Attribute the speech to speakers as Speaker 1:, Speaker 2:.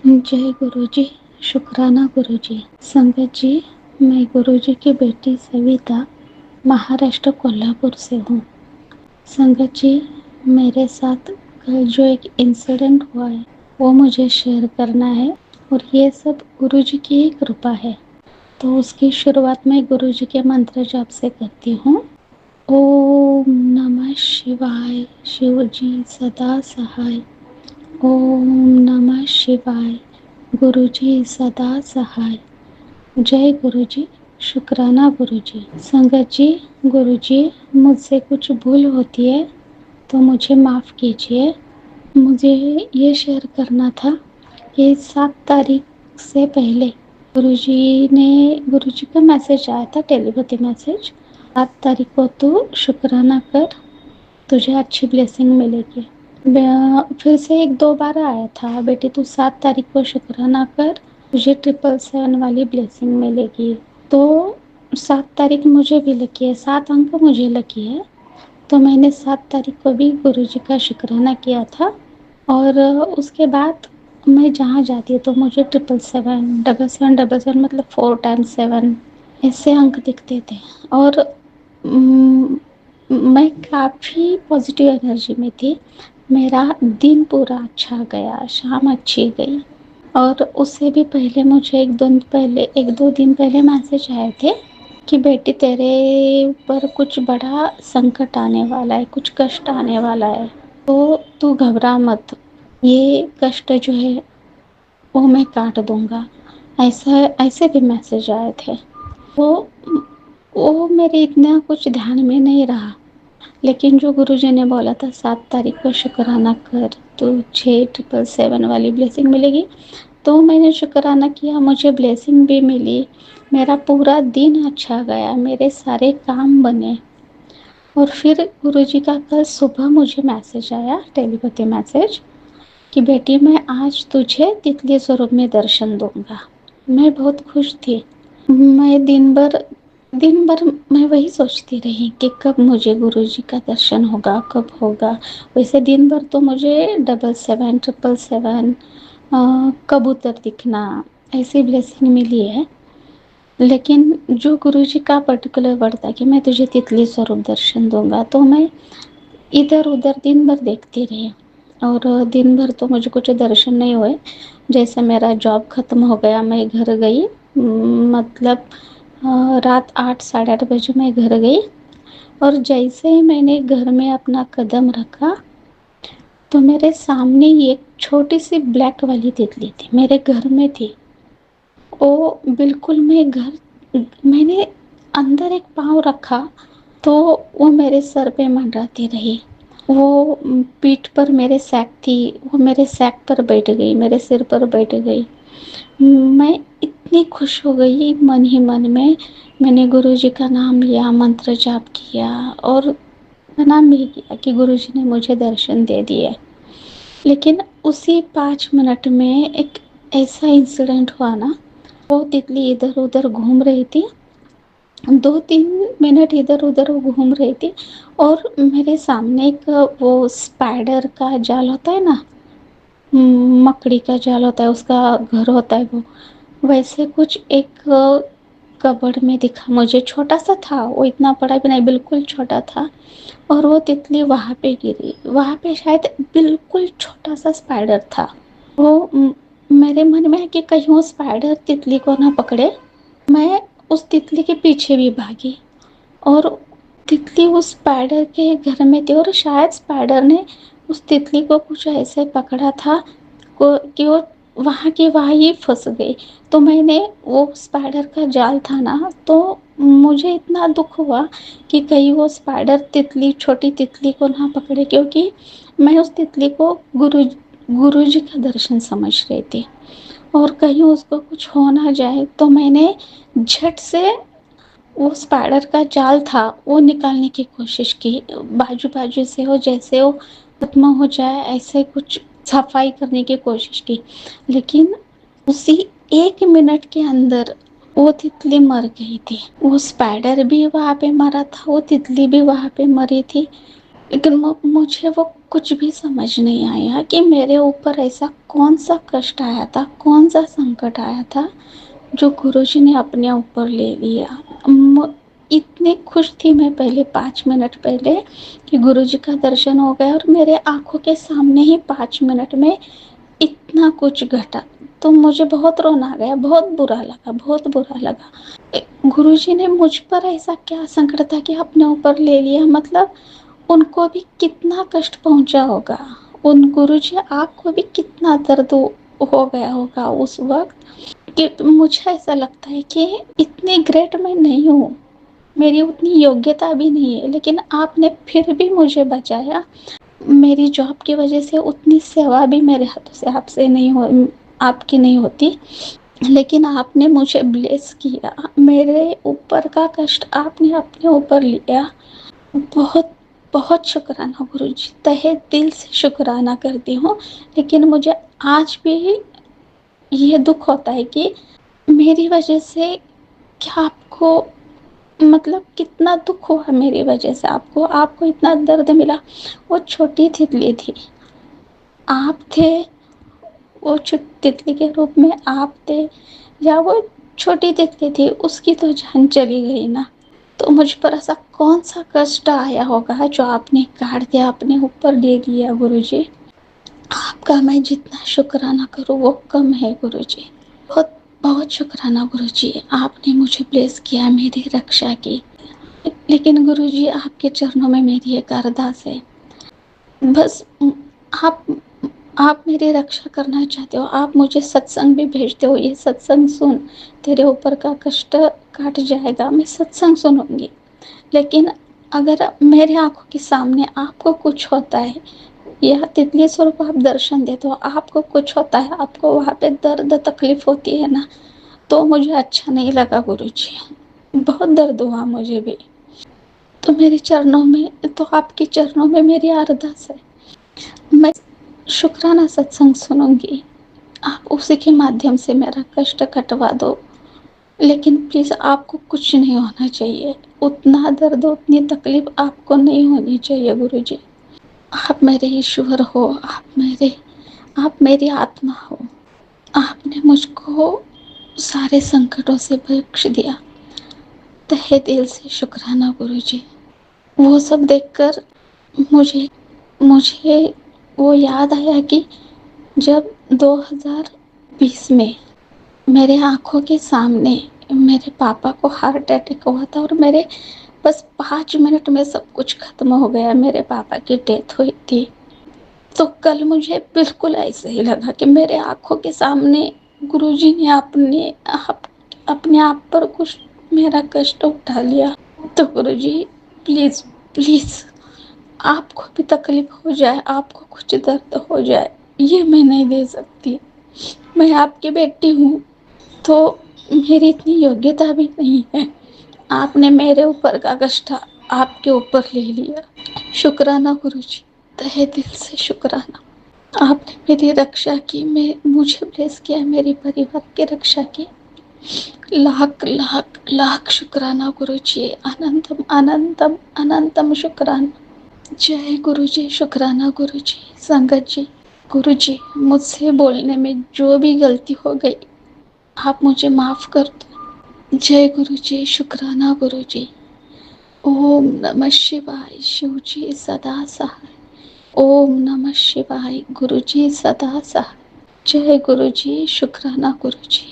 Speaker 1: जय गुरु जी। शुक्राना गुरु जी। संगत जी, मैं गुरु जी की बेटी सविता महाराष्ट्र कोल्हापुर से हूँ। संगत जी, मेरे साथ कल जो एक इंसिडेंट हुआ है वो मुझे शेयर करना है और ये सब गुरु जी की ही कृपा है। तो उसकी शुरुआत मैं गुरु जी के मंत्र जाप से करती हूँ। ओम नमः शिवाय, शिव जी सदा सहाय। ओम नमः शिवाय, गुरुजी सदा सहाय। जय गुरुजी। शुक्राना गुरुजी। संगत जी, गुरुजी, मुझसे कुछ भूल होती है तो मुझे माफ़ कीजिए। मुझे ये शेयर करना था कि 7 तारीख से पहले गुरुजी का मैसेज आया था, टेलीपैथी मैसेज। 7 तारीख को तू शुक्राना कर, तुझे अच्छी ब्लेसिंग मिलेगी। फिर से 1-2 बार आया था, बेटी तू 7 तारीख को शुक्राना कर, तुझे 777 वाली ब्लेसिंग मिलेगी। तो 7 तारीख मुझे भी लगी है, 7 अंक मुझे लगी है। तो मैंने 7 तारीख को भी गुरुजी का शुक्राना किया था और उसके बाद मैं जहाँ जाती हूँ तो मुझे 777, 777 मतलब 4 टाइम्स 7 ऐसे अंक दिखते थे और मैं काफ़ी पॉजिटिव एनर्जी में थी। मेरा दिन पूरा अच्छा गया, शाम अच्छी गई। और उससे भी पहले मुझे 1-2 दिन पहले मैसेज आए थे कि बेटी तेरे ऊपर कुछ बड़ा संकट आने वाला है, कुछ कष्ट आने वाला है, तो तू घबरा मत, ये कष्ट जो है वो मैं काट दूंगा। ऐसे भी मैसेज आए थे। वो मेरे इतना कुछ ध्यान में नहीं रहा, लेकिन जो गुरुजी ने बोला था 7 तारीख को शुक्राना कर, तो 777 वाली ब्लेसिंग मिलेगी। तो मैंने शुक्राना किया, मुझे ब्लेसिंग भी मिली। मेरा पूरा दिन अच्छा गया, मेरे सारे काम बने। और फिर गुरुजी का कल सुबह मुझे मैसेज आया, टेलीपैथी मैसेज, कि बेटी मैं आज तुझे तितली स्वरूप में दर्शन दूंगा। मैं बहुत खुश थी। मैं दिन भर मैं वही सोचती रही कि कब मुझे गुरुजी का दर्शन होगा, कब होगा। वैसे दिन भर तो मुझे 777, 777 कबूतर दिखना ऐसी ब्लेसिंग मिली है। लेकिन जो गुरुजी का पर्टिकुलर वर्ड था कि मैं तुझे तितली स्वरूप दर्शन दूंगा, तो मैं इधर उधर दिन भर देखती रही और दिन भर तो मुझे कुछ दर्शन नहीं हुए। जैसे मेरा जॉब ख़त्म हो गया, मैं घर गई, मतलब रात 8 साढ़े 8 बजे मैं घर गई और जैसे ही मैंने घर में अपना कदम रखा तो मेरे सामने एक छोटी सी ब्लैक वाली तितली थी, मेरे घर में थी। वो बिल्कुल मैंने अंदर एक पाँव रखा तो वो मेरे सर पे मंडराती रही। वो पीठ पर मेरे सैक थी, वो मेरे सैक पर बैठ गई, मेरे सिर पर बैठ गई। मैं इतनी खुश हो गई मन ही मन में। मैंने गुरुजी का नाम लिया, मंत्र जाप किया और प्रणाम भी किया कि गुरुजी ने मुझे दर्शन दे दिए। लेकिन उसी 5 मिनट में एक ऐसा इंसिडेंट हुआ ना, वो तितली इधर उधर घूम रही थी, 2-3 मिनट इधर उधर वो घूम रही थी और मेरे सामने एक वो स्पाइडर का जाल होता है ना, मकड़ी का जाल होता है, उसका घर होता है वो, वैसे कुछ एक कबर्ड में दिखा मुझे। छोटा सा था वो, इतना बड़ा भी नहीं, बिल्कुल छोटा था। और वो तितली वहाँ पे गिरी, वहाँ पे शायद बिल्कुल छोटा सा स्पाइडर था। वो मेरे मन में है कि कहीं वो स्पाइडर तितली को ना पकड़े। मैं उस तितली के पीछे भी भागी और तितली उस स्पाइडर के घर में थी और शायद स्पाइडर ने उस तितली को कुछ ऐसे पकड़ा था कि वो वहाँ की वहाँ ही फंस गई। तो मैंने वो स्पाइडर का जाल था ना, तो मुझे इतना दुख हुआ कि कहीं वो स्पाइडर तितली, छोटी तितली को ना पकड़े, क्योंकि मैं उस तितली को गुरुजी का दर्शन समझ रही थी और कहीं उसको कुछ हो ना जाए। तो मैंने झट से वो स्पाइडर का जाल था वो निकालने की कोशिश की, बाजू बाजू से हो, जैसे वो खत्म हो जाए ऐसे कुछ सफाई करने की कोशिश की। लेकिन उसी 1 मिनट के अंदर वो तितली मर गई थी। वो स्पाइडर भी वहाँ पे मरा था, वो तितली भी वहाँ पे मरी थी। लेकिन मुझे वो کچھ بھی سمجھ نہیں آیا کہ میرے اوپر ایسا کون سا کشٹ آیا تھا، کون سا سنکٹ آیا تھا جو گرو جی نے اپنے اوپر لے لیا۔ اتنی خوش تھی میں پہلے 5 منٹ پہلے کہ گرو جی کا درشن ہو گیا، اور میرے آنکھوں کے سامنے ہی 5 منٹ میں اتنا کچھ گھٹا، تو مجھے بہت رونا آ گیا، بہت برا لگا، بہت برا لگا۔ گرو جی نے مجھ پر ایسا کیا سنکٹ تھا کہ اپنے اوپر لے لیا، مطلب ان کو بھی کتنا کشٹ پہنچا ہوگا، ان گرو جی آپ کو بھی کتنا درد ہو گیا ہوگا اس وقت، کہ مجھے ایسا لگتا ہے کہ اتنی گریٹ میں نہیں ہوں، میری اتنی یوگیتا بھی نہیں ہے، لیکن آپ نے پھر بھی مجھے بچایا۔ میری جاب کی وجہ سے اتنی سیوا بھی میرے ہاتھوں سے آپ سے نہیں ہو، آپ کی نہیں ہوتی، لیکن آپ نے مجھے بلیس کیا، میرے اوپر کا کشٹ آپ نے اپنے اوپر لیا۔ بہت بہت شکرانہ گرو جی، تہہ دل سے شکرانہ کرتی ہوں۔ لیکن مجھے آج بھی یہ دکھ ہوتا ہے کہ میری وجہ سے کیا آپ کو، مطلب کتنا دکھ ہوا میری وجہ سے، آپ کو اتنا درد ملا۔ وہ چھوٹی تتلی تھی، آپ تھے، وہ تتلی کے روپ میں آپ تھے، یا وہ چھوٹی تتلی تھی، اس کی تو جان چلی گئی نا، تو مجھ پر ایسا کون سا کشٹ آیا ہوگا جو آپ نے کاٹ دیا، اپنے اوپر لے لیا گرو جی۔ آپ کا میں جتنا شکرانہ کروں وہ کم ہے گرو جی، بہت بہت شکرانہ گرو جی، آپ نے مجھے بلیس کیا، میری رکشا کی۔ لیکن گرو جی آپ کے چرنوں میں میری ایک ارداس ہے، بس آپ آپ میری رکشا کرنا چاہتے ہو، آپ مجھے ستسنگ بھی بھیجتے ہو، یہ ستسنگ سن، تیرے اوپر کا کشٹ کاٹ جائے گا، میں ستسنگ سنوں گی۔ لیکن اگر میرے آنکھوں کے سامنے آپ کو کچھ ہوتا ہے، یا تتلی سوروپ آپ درشن دیتے ہو، آپ کو کچھ ہوتا ہے، آپ کو وہاں پہ درد تکلیف ہوتی ہے نا، تو مجھے اچھا نہیں لگا گرو جی، بہت درد ہوا مجھے بھی، تو میرے چرنوں میں، تو آپ کے چرنوں میں میری ارداس ہے، میں شکرانہ ستسنگ سنوں گی، آپ اسی کے مادھیم سے میرا کشٹ کٹوا دو، لیکن پلیز آپ کو کچھ نہیں ہونا چاہیے، اتنا درد، اتنی تکلیف آپ کو نہیں ہونی چاہیے گرو جی۔ آپ میرے ایشور ہو، آپ میری آتما ہو، آپ نے مجھ کو سارے سنکٹوں سے بخش دیا، تہہ دل سے شکرانہ گرو جی۔ وہ سب دیکھ کر مجھے وہ یاد آیا کہ جب 2020 میں میرے آنکھوں کے سامنے میرے پاپا کو ہارٹ اٹیک ہوا تھا، اور میرے بس 5 منٹ میں سب کچھ ختم ہو گیا، میرے پاپا کی ڈیتھ ہوئی تھی، تو کل مجھے بالکل ایسے ہی لگا کہ میرے آنکھوں کے سامنے گرو جی نے اپنے آپ پر کچھ میرا کشٹ اٹھا لیا، تو گرو جی پلیز پلیز، آپ کو بھی تکلیف ہو جائے، آپ کو کچھ درد ہو جائے، یہ میں نہیں دے سکتی، میں آپ کی بیٹی ہوں، تو میری اتنی یوگیتا بھی نہیں ہے، آپ نے میرے اوپر کا کشٹ آپ کے اوپر لے لیا، شکرانہ گرو جی، تہہ دل سے شکرانہ، آپ نے میری رکشا کی، مجھے بلیس کیا، میری پریوار کی رکشا کی، لاکھ لاکھ لاکھ شکرانہ گرو جی، اننتم اننتم اننتم شکرانہ، جے گرو جی، شکرانہ گرو جی۔ سنگت جی، گرو جی، مجھ سے بولنے میں جو بھی غلطی ہو گئی، آپ مجھے معاف کر دو، جے گرو جی، شکرانہ گرو جی۔ اوم نمہ شیوائے، شیو جی سدا سہائے، اوم نمہ شیوائے، گرو جی سدا سہائے، جے گرو جی، شکرانہ گرو جی۔